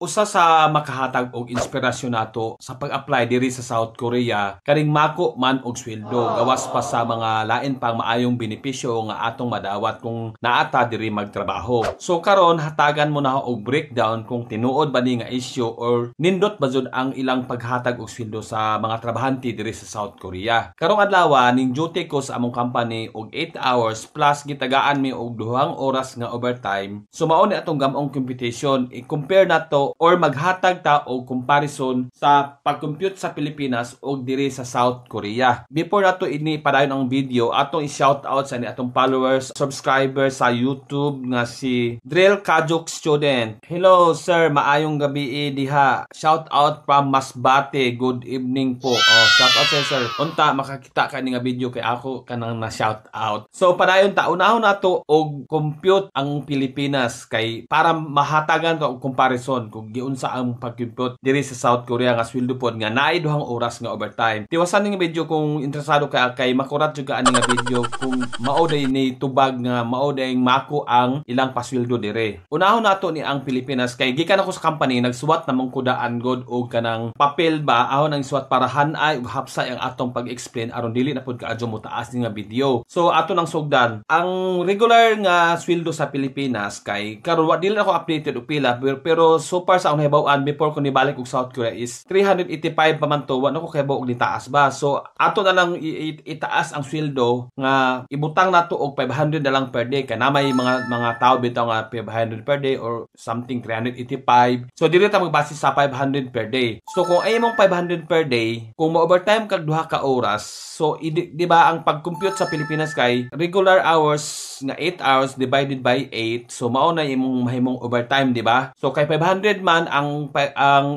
Usa sa makahatag og inspirasyon nato sa pag-apply diri sa South Korea kaning mako man og sweldo gawas pa sa mga lain pang maayong benepisyo nga atong madawat kung naata diri magtrabaho. So karon hatagan mo na og breakdown kung tinuod ba ni nga issue or nindot ba jud ang ilang paghatag og sweldo sa mga trabahante diri sa South Korea. Karong adlaw ning duty ko sa among company og 8 hours plus gitagaan mi og 2 oras nga overtime. So mao ni atong gamong computation i-compare nato or maghatag ta og comparison sa pag-compute sa Pilipinas og diri sa South Korea. Before nato ini padayon ang video, atong i-shout out sa ni atong followers, subscribers sa YouTube nga si Drill Kajuk Student. Hello sir, maayong gabi diha. Shout out from Masbate. Good evening po. Shout out sir. Unta makakita ka ni nga video kay ako kanang na shout out. So padayon ta unahon nato og compute ang Pilipinas kay para mahatagan ta og comparison kung giunsa ang pag-compute diri sa South Korea nga sweldo pod nga naay 2 oras nga overtime. Tiwasan ning video kung interesado ka kay makurat jud ka ani nga video kung mao day ni tubag nga mao day mako ang ilang pasweldo diri. Unahon nato ni ang Pilipinas kay gikan ako sa company nagsuwat namong kudaan god og kanang papel ba ahon ang suwat para hanay ug hapsay ang atong pag-explain aron dili na pod kaadyo mo taas ni nga video. So ato nang sugdan ang regular nga sweldo sa Pilipinas kay karon wa dili ako updated og pila pero so far sa akong hibaw-an before ko nibalik og South Korea is 385 pa man to wa nako kahibaw og nitaas ba. So ato na lang itaas ang sweldo nga ibutang nato og 500 na lang per day kay na may mga tao bitaw nga 500 per day or something 385. So dili ta magbase sa 500 per day. So kung ay mong 500 per day, kung ma-overtime kag 2 ka oras, so di ba ang pag-compute sa Pilipinas kay regular hours nga 8 hours divided by 8, so mao na imong mahimong overtime, di ba? So kay 500 man ang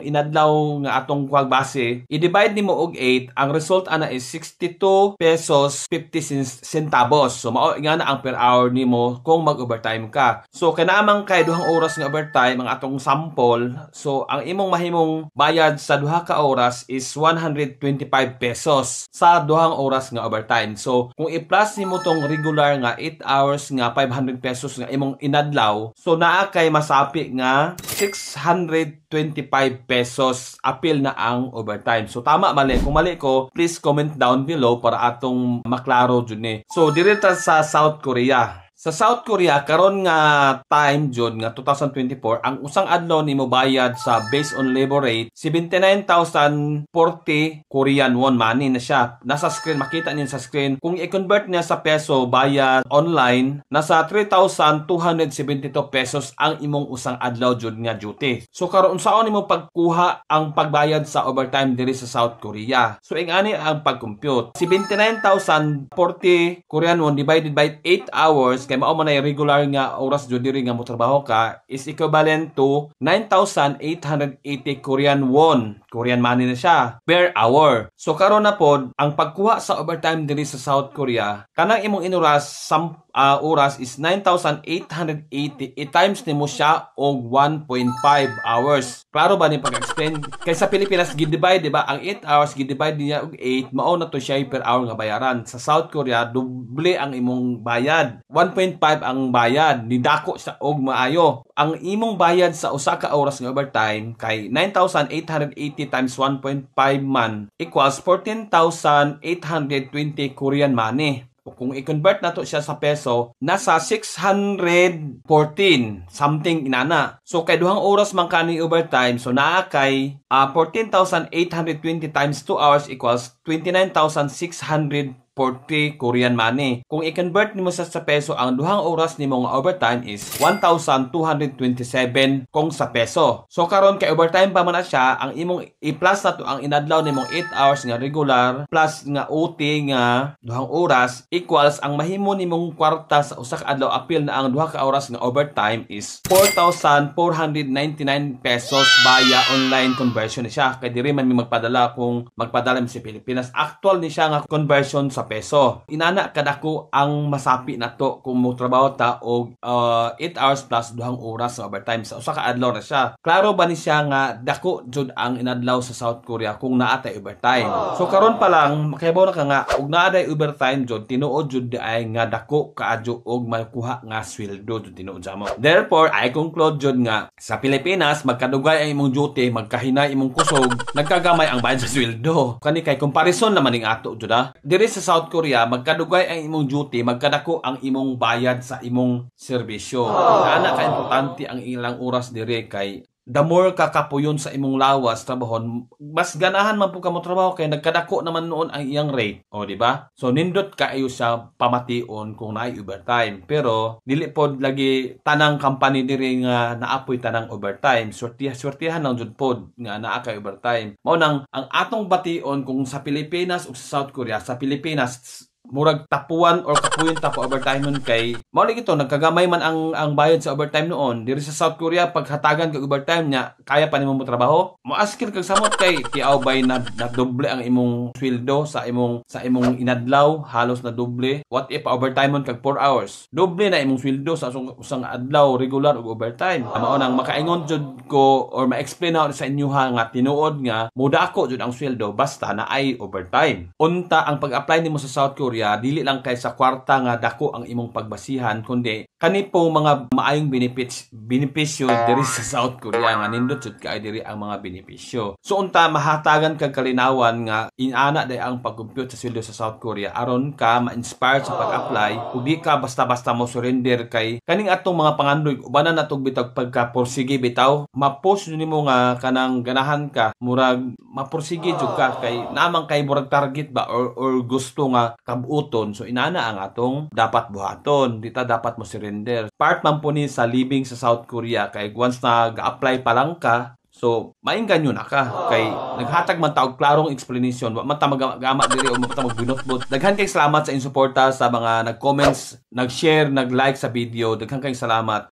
inadlaw nga atong kuwag base, i-divide nimo og 8, ang result ana is 62 pesos 50 centavos. So mao nga na ang per hour nimo kung mag-overtime ka. So kanamang kay 2 oras nga overtime ang atong sample, so ang imong mahimong bayad sa 2 ka oras is 125 pesos sa 2 oras nga overtime. So kung i-plus nimo tong regular nga 8 hours nga 500 pesos nga imong inadlaw, so naa kay masapi nga 625 pesos apil na ang overtime. So tama mali, kung mali ko please comment down below para atong maklaro jud ni. So direta sa South Korea. Sa South Korea karon nga time jud nga 2024 ang usang adlaw nimo bayad sa based on labor rate 79,040 Korean won money na siya. Nasa screen makita niyo sa screen. Kung i-convert niya sa peso bayad online nasa 3,272 pesos ang imong usang adlaw jud nga duty. So karon unsaon nimo pagkuha ang pagbayad sa overtime diri sa South Korea? So ingani ang pag-compute. 79,040 Korean won divided by 8 hours kay mao man ay regular nga oras jud diri nga motrabaho ka is equivalent to 9,880 Korean won. Korean money na siya per hour. So karon na pod ang pagkuha sa overtime diri sa South Korea kanang imong inuras oras is 9,880 i-times nimo siya og 1.5 hours. Klaro ba ni pag-explain? Kay sa Pilipinas gi-divide di ba ang 8 hours gi-divide niya og 8 mao na to siya per hour nga bayaran. Sa South Korea doble ang imong bayad. 1.5 ang bayad ni dako sa og maayo. Ang imong bayad sa usa ka oras nga overtime kay 9,880 times 1.5 man equals 14,820 Korean money. Kung i-convert nato siya sa peso, nasa 614 something inana. So kay 2 oras man kani overtime, so naa kay 14,820 times 2 hours equals 29,640 Korean money. Kung i-convert nimo sa peso, ang 2 oras nimo nga overtime is 1,227 kung sa peso. So karon kay overtime pa man na siya, ang imong i-plus nato ang inadlaw nimong 8 hours nga regular plus nga OT nga 2 oras equals ang mahimo nimong kwarta sa usa ka adlaw apil na ang 2 ka oras nga overtime is 4,499 pesos via online conversion ni siya. Kay diri man mi magpadala kung magpadala mi sa Pilipinas. Actual ni siya nga conversion sa ka peso. Inana kadako ang masapi nato kung mo trabaho ta og 8 hours plus 2 oras nga overtime sa usa ka adlaw na siya. Klaro ba ni siya nga dako jud ang inadlaw sa South Korea kung naa tay overtime. So karon pa lang makahibaw na ka nga ug naa day overtime jud tinuod jud ay nga dako kaadyo og makuha nga sweldo jud tinuod sa mo. Therefore I conclude jud nga sa Pilipinas magkadugay ang imong duty, magkahinay imong kusog, nagkagamay ang bayad sa sweldo. Kani kay comparison naman ning ato jud ha. Diri sa South Korea magkadugay ang imong duty, magkadako ang imong bayad sa imong serbisyo. Ana ka importante ang ilang oras diri kay the more kakapuyon sa imong lawas trabahon, mas ganahan man po ka mo trabaho kay nagkadako naman noon ang iyang rate. O di ba? So nindot kaayo sa pamation kung naay overtime. Pero dili pod lagi tanang company diri nga naapoy tanang overtime. Sortihan lang jud pod nga naa kay overtime. Mao nang ang atong bation kung sa Pilipinas ug sa South Korea, sa Pilipinas murag tapuan or kapuyon ta po overtime nun kay mao ito nagkagamay man ang bayad sa overtime noon. Diri sa South Korea paghatagan kag overtime nya kaya pa nimo mo trabaho, moaskil kag samot kay tiaw bay na doble ang imong sweldo sa imong inadlaw, halos na doble. What if overtime mon kag 4 hours, doble na imong sweldo sa usang adlaw regular ug overtime. Mao nang makaingon jud ko or ma-explain na sa inyo ha nga tinuod nga mudako jud ang sweldo basta na ay overtime. Unta ang pag-apply nimo sa South Korea dili lang kay sa kwarta nga dako ang imong pagbasihan kundi kani po mga maayong benepisyo diri sa South Korea nga nindot jud kay diri ang mga benepisyo. So unta mahatagan kag kalinawan nga inana day ang pag-compute sa sweldo sa South Korea aron ka ma-inspire sa pag-apply ug di ka basta-basta mo surrender kay kaning atong mga pangandoy ubanan natog bitag pagka-porsige bitaw ma-post nimo nga kanang ganahan ka murag maporsige jud ka kay namang kay murag target ba or gusto nga uton. So inana ang atong dapat buhaton. Dita dapat mo surrender. Part man po ni sa living sa South Korea kay once na ga-apply pa lang ka, so maingganyo na ka kay naghatag man ta og klarong explanation wa man ta magama diri o mata magbinotbot. Daghan kay salamat sa insuporta sa mga nag-comments, nag-share, nag-like sa video. Daghan kay salamat.